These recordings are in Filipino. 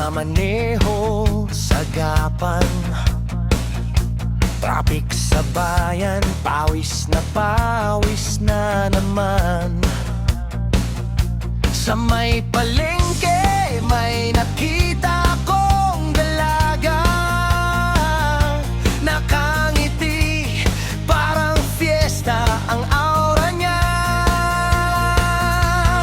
Nagmamaneho sa gapan, traffic sa bayan, pawis na naman. Sa may palengke, may nakita kong dalaga, nakangiti, parang fiesta ang aura niya.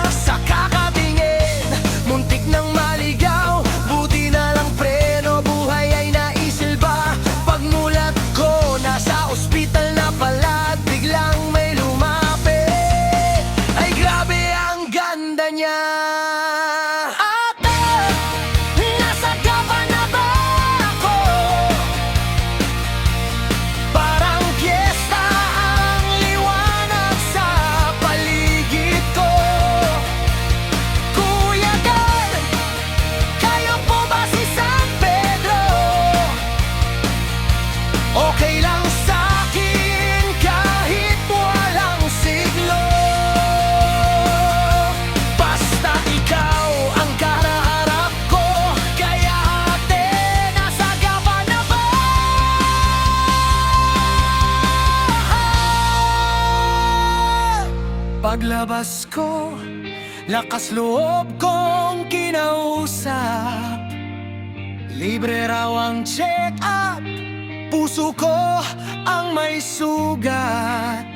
Sa kakatingin, muntik nang maligaw, buti na lang preno, buhay ay naisilba. Pagmulat ko, nasa ospital na pala, biglang may lumapit. Ay grabe ang ganda niya. Ate, nasa gapan na ba ako? Parang fiesta ang liwanag sa paligid ko. Kuya Dan, kayo po ba si San Pedro? Okay lang sa'kin kahit walang siglo, basta ikaw ang karaharap ko. Kaya ate, nasa gapan na ba? Paglabas ko, lakas loob kong kinausap, libre raw ang check-up, puso ko ang may sugat.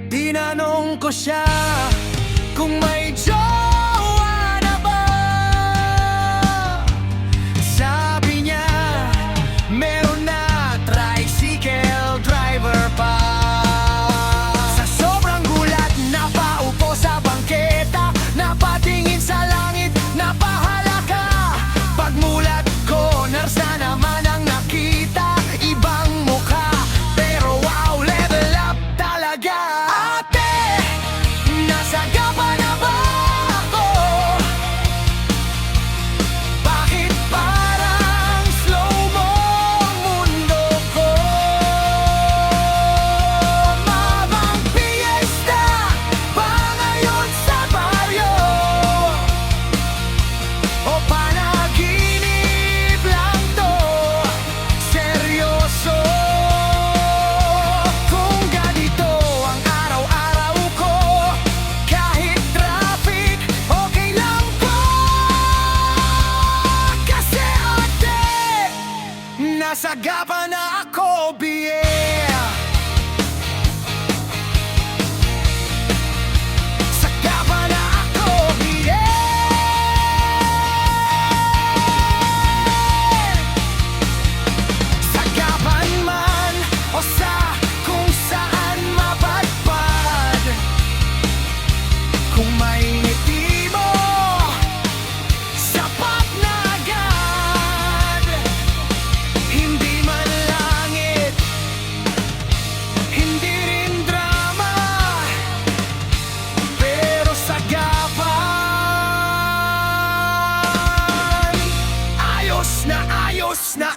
Tinanong ko siya kung may jowa na ba. Sabi niya, meron na, tricycle driver pa. Sa sobrang gulat, napaupo sa bangketa, napatingin sa langit, napahalaka. Pagmulat ko, nurse na naman ang nakita, ibang mukha, pero wow, level up talaga. Ate, nasa gapan na ba ako? Bakit parang slow-mo ang mundo ko? Mabang fiesta ba ngayon sa baryo? O panaginip lang to? Seryoso? Kung ganito ang araw-araw ko, kahit traffic, okay lang po. Kasi ate, nasa gapan na ako, yeah. Sa gapan na ako, yeah. Sa gapan man o sa kung saan mapadpad, kung may ngiti mo, sapat na agad. Hindi man langit, hindi rin drama, pero sa gapan, ayos na